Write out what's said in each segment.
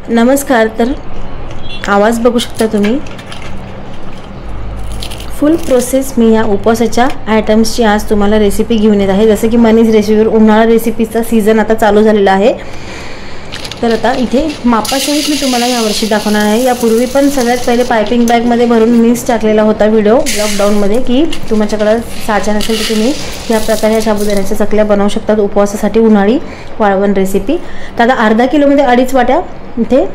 नमस्कार. तर आवाज बघू शकता तुम्ही. फुल प्रोसेस मी या उपवासाच्या आयटम्सची आज तुम्हाला रेसिपी घेऊन येत आहे. जसं की मनीज रेसिपीवर उन्हाळा रेसिपीचा सीझन आता चालू झालेला आहे. तर आता इथे मापासहित मी तुम्हाला यावर्षी दाखवणार आहे. यापूर्वी पण सगळ्यात पहिले पायपिंग बॅगमध्ये भरून मीच टाकलेला होता व्हिडिओ लॉकडाऊनमध्ये, की तुमच्याकडं साचा नसेल तर तुम्ही या प्रकारे ह्या साबुदाण्याच्या चकल्या बनवू शकतात उपवासासाठी उन्हाळी वाळवण रेसिपी. तर आता अर्धा किलोमध्ये 2.5 वाट्या इथे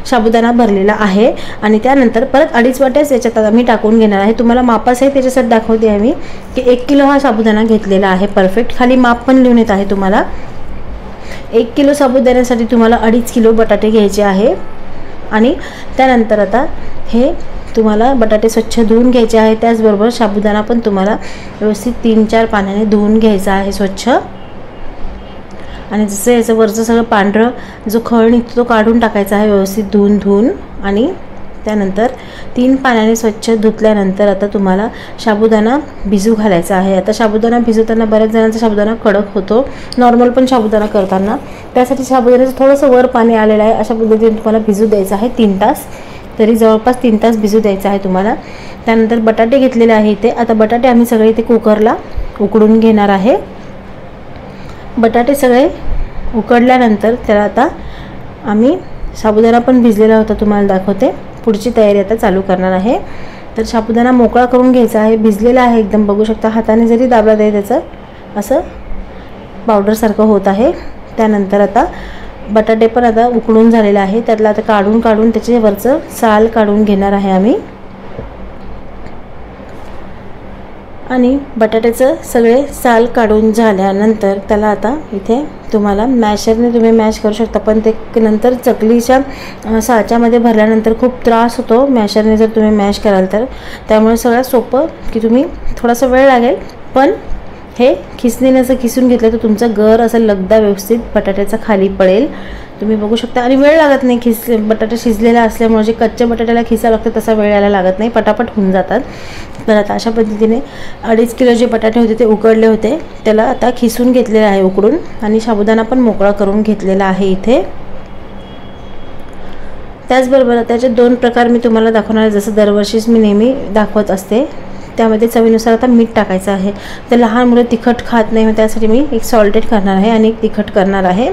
साबुदाणा भरलेला आहे आणि त्यानंतर परत 2.5 वाट्याच याच्यात आता मी टाकून घेणार आहे. तुम्हाला मापासहित त्याच्यासाठी दाखवते आहे मी की 1 किलो हा साबुदाणा घेतलेला आहे. परफेक्ट खाली माप पण लिहून येत आहे तुम्हाला. 1 किलो साबुदाण्यासाठी तुम्हाला 2.5 किलो बटाटे घ्यायचे आहे आणि त्यानंतर आता हे तुम्हाला बटाटे स्वच्छ धुवून घ्यायचे आहे. त्याचबरोबर साबुदाणा पण तुम्हाला व्यवस्थित 3-4 पाण्याने धुवून घ्यायचा आहे स्वच्छ. आणि जसं याचं वरचं सगळं पांढरं जो खळ निघतो तो काढून टाकायचा आहे व्यवस्थित धुवून आणि त्यानंतर 3 पाण्याने स्वच्छ धुतल्यानंतर आता तुम्हाला साबुदाणा भिजू घालायचा आहे. आता साबुदाणा भिजवताना बऱ्याच जणांचा साबुदाणा कडक होतो, नॉर्मल पण साबुदाणा करताना. त्यासाठी साबुदाण्याचं थोडंसं वर पाणी आलेलं आहे. अशा पद्धतीने तुम्हाला भिजू द्यायचं आहे 3 तास. तरी जवळपास 3 तास भिजू द्यायचं आहे तुम्हाला. त्यानंतर बटाटे घेतलेले आहे इथे. आता बटाटे आम्ही सगळे इथे कुकरला उकडून घेणार आहे. बटाटे सगळे उकडल्यानंतर त्याला आता आम्ही साबुदाणा पण भिजलेला होता तुम्हाला दाखवते. पुढची तयारी आता चालू करणार आहे. तर साबुदाणा मोकळा करून घ्यायचा आहे. भिजलेला आहे एकदम, बघू शकता. हाताने जरी दाबला तरी त्याचं असं पावडरसारखं होत आहे. त्यानंतर आता बटाटे पण आता उकडून झालेला आहे. त्यातला आता काढून त्याच्यावरचं साल काढून घेणार आहे आम्ही. आणि बटाट्याचं सगळे साल काढून झाल्यानंतर त्याला आता इथे तुम्हाला मॅशरने तुम्ही मॅश करू शकता, पण ते नंतर चकलीच्या साच्यामध्ये भरल्यानंतर खूप त्रास होतो मॅशरने जर तुम्ही मॅश कराल तर. त्यामुळे सगळ्यात सोपं की तुम्ही थोडासा वेळ लागेल पण हे खिसणीने असं खिसून घेतलं तर तुमचा गर असं लगदा व्यवस्थित बटाट्याचा खाली पडेल. तुम्ही बघू शकता. आणि वेळ लागत नाही. बटाटा शिजलेला असल्यामुळे जे कच्च्या बटाट्याला खिसा लागतं तसा वेळ यायला लागत नाही, पटापट होऊन जातात. तर आता अशा पद्धतीने 2.5 किलो जे बटाटे होते ते उकडले होते त्याला आता खिसून घेतलेलं आहे उकडून आणि साबुदाणा पण मोकळा करून घेतलेला आहे इथे. त्याचबरोबर त्याचे 2 प्रकार मी तुम्हाला दाखवणार आहे. जसं दरवर्षीच मी नेहमी दाखवत असते. त्यामध्ये चवीनुसार आता मीठ टाकायचं आहे. तर लहान मुलं तिखट खात नाही, त्यासाठी मी एक सॉल्टेड करणार आहे आणि एक तिखट करणार आहे.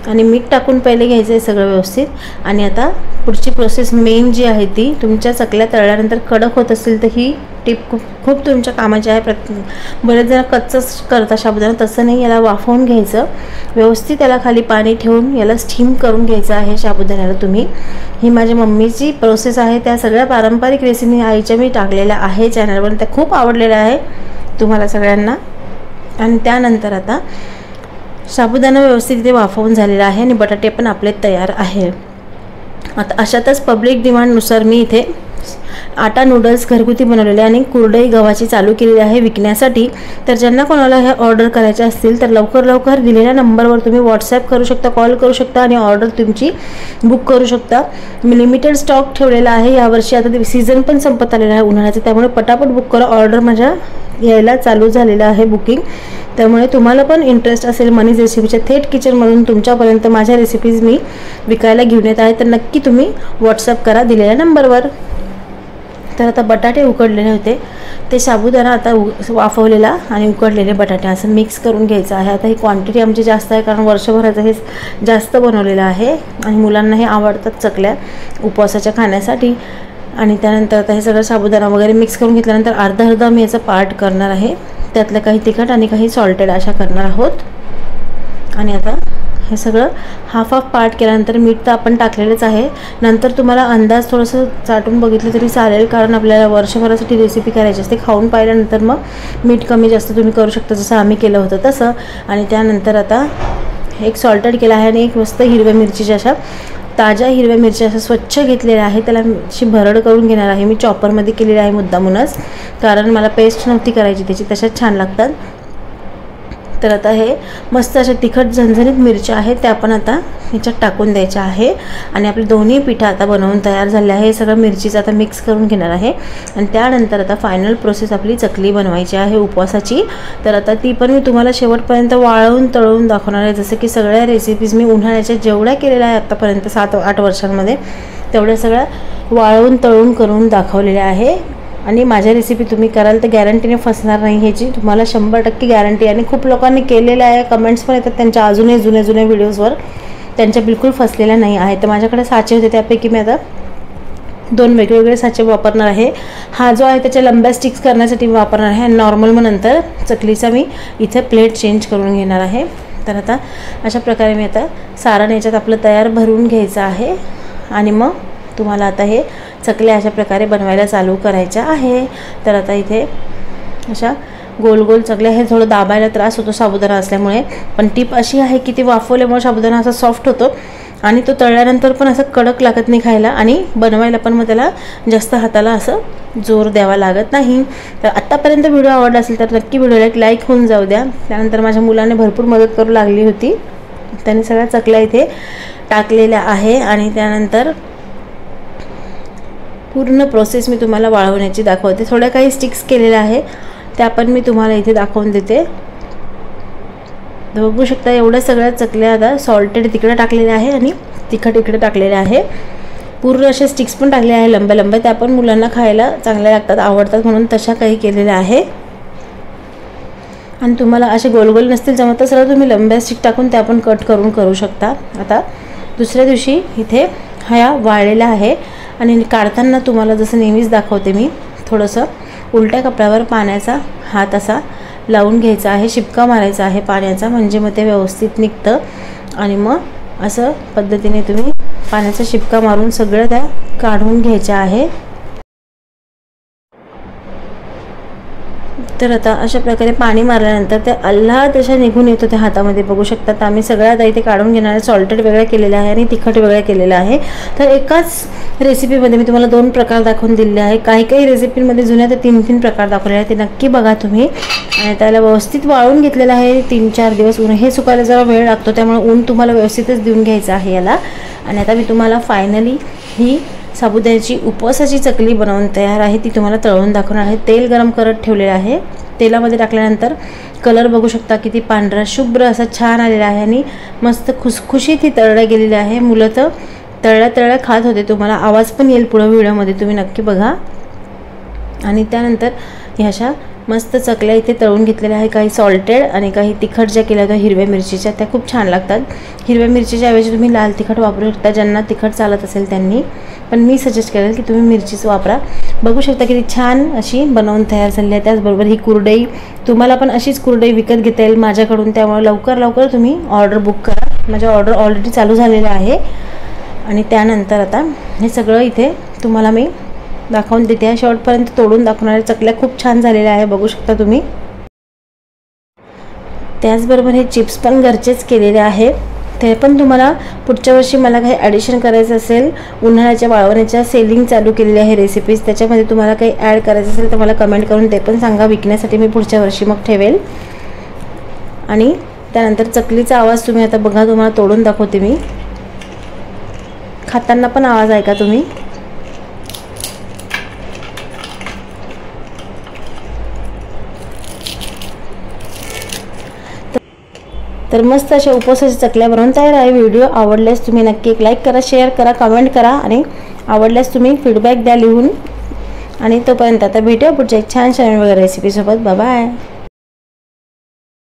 आणि मीठ टाकून पहिले घ्यायचं आहे सगळं व्यवस्थित. आणि आता पुढची प्रोसेस मेन जी आहे ती तुमच्या चकल्या तळल्यानंतर कडक होत असेल तर ही टिप खूप तुमच्या कामाची आहे. बरेच जण कच्चंच करता साबुदाणा, तसं नाही. याला वाफवून घ्यायचं व्यवस्थित. याला खाली पाणी ठेवून याला स्टीम करून घ्यायचं आहे साबुदाण्याला तुम्ही. ही माझ्या मम्मीची प्रोसेस आहे. त्या सगळ्या पारंपरिक रेसिपी आईच्या मी टाकलेल्या आहे चॅनलवर. त्या खूप आवडलेल्या आहे तुम्हाला सगळ्यांना. आणि त्यानंतर आता साबुदाणा व्यवस्थित इथे वाफवून झालेला आहे आणि बटाटे पण आपले तयार आहे. आता अशातच पब्लिक डिमांडनुसार मी इथे आटा नूडल्स घरगुती बनवलेले आणि कुरडई गव्हाची चालू केलेली आहे विकण्यासाठी. तर ज्यांना कोणाला हे ऑर्डर करायचे असतील तर लवकर दिलेल्या नंबरवर तुम्ही व्हॉट्सॲप करू शकता, कॉल करू शकता आणि ऑर्डर तुमची बुक करू शकता. मी लिमिटेड स्टॉक ठेवलेला आहे यावर्षी. आता सीझन पण संपत आलेला आहे उन्हाळ्याचं, त्यामुळे पटापट बुक करा. ऑर्डर माझ्या यायला चालू झालेलं आहे बुकिंग. त्यामुळे तुम्हाला पण इंटरेस्ट असेल मनीज रेसिपीच्या थेट किचनमधून तुमच्यापर्यंत माझ्या रेसिपीज मी विकायला घेऊन येत आहे तर नक्की तुम्ही व्हॉट्सॲप करा दिलेल्या नंबरवर. तर आता बटाटे उकडलेले होते ते साबुदाणा आता वाफवलेला आणि उकडलेले बटाटे असं मिक्स करून घ्यायचं आहे. आता ही क्वांटिटी आमची जास्त आहे कारण वर्षभराचं हे जास्त बनवलेलं आहे आणि मुलांना हे आवडतात चकल्या उपवासाच्या खाण्यासाठी. आणि त्यानंतर आता हे सगळं साबुदाणा वगैरे मिक्स करून घेतल्यानंतर अर्धा मी याचा पार्ट करणार आहे. त्यातलं काही तिखट आणि काही सॉल्टेड अशा करणार आहोत. आणि आता हे सगळं हाफ पार्ट केल्यानंतर मीठ तर आपण टाकलेलंच आहे. नंतर तुम्हाला अंदाज थोडंसं चाटून बघितलं तरी चालेल कारण आपल्याला वर्षभरासाठी रेसिपी करायची असते. खाऊन पाहिल्यानंतर मग मीठ कमी जास्त तुम्ही करू शकता जसं आम्ही केलं होतं तसं. आणि त्यानंतर आता एक सॉल्टेड केलं आहे आणि एक मस्त हिरव्या मिरचीच्या अशा ताज्या हिरव्या मिरच्या अशा स्वच्छ घेतलेल्या आहे. त्याला अशी भरड करून घेणार आहे मी. चॉपरमध्ये केलेली आहे मुद्दामूनच कारण मला पेस्ट नव्हती करायची त्याची, तशाच छान लागतात. तर आता हे मस्त अशा तिखट झणझणीत मिरच्या आहेत त्या आपण आता ह्याच्यात टाकून द्यायच्या आहे आणि आपले दोन्ही पिठं आता बनवून तयार झाले आहे। हे सगळं मिरचीचं आता मिक्स करून घेणार आहे आणि त्यानंतर आता फायनल प्रोसेस आपली चकली बनवायची आहे उपवासाची। तर आता ती पण मी तुम्हाला शेवटपर्यंत वाळवून तळून दाखवणार आहे। जसं की सगळ्या रेसिपीज मी उन्हाळ्याच्या जेवढ्या केलेल्या आहे आतापर्यंत 7-8 वर्षांमध्ये तेवढ्या सगळ्या वाळवून तळून करून दाखवलेल्या आहे आणि माझ्या रेसिपी तुम्ही कराल तर गॅरंटीने फसणार नाही ह्याची तुम्हाला 100% गॅरंटी। आणि खूप लोकांनी केलेलं आहे, कमेंट्स पण येतात त्यांच्या अजूनही जुन्या व्हिडिओजवर, त्यांच्या बिलकुल फसलेल्या नाही आहे। तर माझ्याकडे साचे होते त्यापैकी मी आता 2 वेगवेगळे साचे वापरणार आहे। हा जो आहे त्याच्या लंब्या स्टिक्स करण्यासाठी वापरणार आहे आणि नॉर्मल मग नंतर चकलीचा मी इथे प्लेट चेंज करून घेणार आहे। तर आता अशा प्रकारे मी आता सारण याच्यात आपलं तयार भरून घ्यायचं आहे आणि मग तुम्हाला आता हे चकल्या अशा प्रकारे बनवायला चालू करायच्या आहे। तर आता इथे अशा गोल गोल चकल्या, हे थोडं दाबायला त्रास होतो साबुदाणा असल्यामुळे, पण टिप अशी आहे की ती वाफवल्यामुळे साबुदाणा असा सॉफ्ट होतो आणि तो तळल्यानंतर पण असं कडक लागत नाही खायला आणि बनवायला पण मग त्याला जास्त हाताला असं जोर द्यावा लागत नाही। तर आत्तापर्यंत व्हिडिओ आवडला असेल तर नक्की व्हिडिओला एक लाईक होऊन जाऊ द्या। त्यानंतर माझ्या मुलाने भरपूर मदत करू लागली होती, त्याने सगळ्या चकल्या इथे टाकलेल्या आहे आणि त्यानंतर पूर्ण प्रोसेस मी तुम्हाला वाळवण्याची दाखवते। थोड्या काही स्टिक्स केलेल्या आहे त्या पण मी तुम्हाला इथे दाखवून देते। बघू शकता एवढ्या सगळ्या चकल्या आता सॉल्टेड तिकडे टाकलेल्या आहे आणि तिखट इकडे टाकलेल्या आहे। पूर्ण अशा स्टिक्स पण टाकल्या आहे लंब्या त्या पण मुलांना खायला चांगल्या लागतात, आवडतात म्हणून तशा काही केलेल्या आहे। आणि तुम्हाला असे गोल गोल नसतील जमत तर सरळ तुम्ही लंब्या स्टिक टाकून त्या पण कट करून करू शकता। आता दुसऱ्या दिवशी इथे ह्या वाळलेल्या आहे आणि काढताना तुम्हाला जसं नेहमीच दाखवते मी थोडंसं उलट्या कपड्यावर पाण्याचा हात असा लावून घ्यायचा आहे, शिपका मारायचा आहे पाण्याचा, म्हणजे मग ते व्यवस्थित निघतं आणि मग असं पद्धतीने तुम्ही पाण्याचा शिपका मारून सगळं त्या काढून घ्यायच्या आहे। तर आता अशा प्रकारे पाणी मारल्यानंतर ते आल्हाद अशा निघून येतो त्या हातामध्ये, बघू शकता। तर आम्ही सगळ्या आता इथे काढून घेणार आहे, सॉल्टेड वेगळ्या केलेल्या आहे आणि तिखट वेगळ्या केलेलं आहे। तर एकाच रेसिपीमध्ये मी तुम्हाला 2 प्रकार दाखवून दिलेले आहे। काही रेसिपीमध्ये जुन्या तर 3-3 प्रकार दाखवलेले आहेत, ते नक्की बघा तुम्ही। आणि त्याला व्यवस्थित वाळून घेतलेलं आहे 3-4 दिवस, ऊन हे सुकायला जरा वेळ लागतो त्यामुळे ऊन तुम्हाला व्यवस्थितच देऊन घ्यायचं आहे याला। आणि आता मी तुम्हाला फायनली ही साबुदाण्याची उपवासाची चकली बनवून तयार आहे, ती तुम्हाला तळून दाखवणार आहे। तेल गरम करत ठेवलेलं आहे, तेलामध्ये टाकल्यानंतर कलर बघू शकता किती पांढरा शुभ्र असा छान आलेला आहे आणि मस्त खुसखुशीत ही तळल्या गेलेली आहे। मुलं तर तळल्या खात होते, तुम्हाला आवाज पण येईल पुढे व्हिडिओमध्ये, तुम्ही नक्की बघा। आणि त्यानंतर ह्या अशा मस्त चकल्या इथे तळून घेतलेल्या आहे, काही सॉल्टेड आणि काही तिखट ज्या केल्या होत्या हिरव्या मिरचीच्या, त्या खूप छान लागतात। हिरव्या मिरचीच्या ऐवजी तुम्ही लाल तिखट वापरू शकता, ज्यांना तिखट चालत असेल त्यांनी, पण मी सजेस्ट करेल की तुम्ही मिरचीच वापरा। बघू शकता किती छान अशी बनवून तयार झाली आहे। त्याचबरोबर ही कुरडई तुम्हाला पण अशीच कुरडई विकत घेता येईल माझ्याकडून, त्यामुळे लवकर तुम्ही ऑर्डर बुक करा, माझी ऑर्डर ऑलरेडी चालू झालेली आहे। आणि त्यानंतर आता हे सगळं इथे तुम्हाला मी दाखवून देते आहे, शेवटपर्यंत तोडून दाखवणाऱ्या चकल्या खूप छान झालेल्या आहे, बघू शकता तुम्ही। त्याचबरोबर हे चिप्स पण घरचेच केलेले आहे, ते पण तुम्हाला पुढच्या वर्षी मला काही ॲडिशन करायचं असेल, उन्हाळ्याच्या वाळवण्याच्या सेलिंग चालू केलेली आहे रेसिपीज, त्याच्यामध्ये तुम्हाला काही ॲड करायचं असेल तर मला कमेंट करून ते पण सांगा, विकण्यासाठी मी पुढच्या वर्षी मग ठेवेल। आणि त्यानंतर चकलीचा आवाज तुम्ही आता बघा, तुम्हाला तोडून दाखवते मी, खाताना पण आवाज ऐका तुम्ही। तर मस्त अशा उपवासाच्या चकल्या बनवून तयार आहे। व्हिडिओ आवडल्यास तुम्ही नक्की एक लाईक करा, शेअर करा, कमेंट करा आणि आवडल्यास तुम्ही फीडबॅक द्या लिहून। आणि तोपर्यंत आता भेटूया पुढच्या एक छान रेसिपीसोबत, बाय बाय।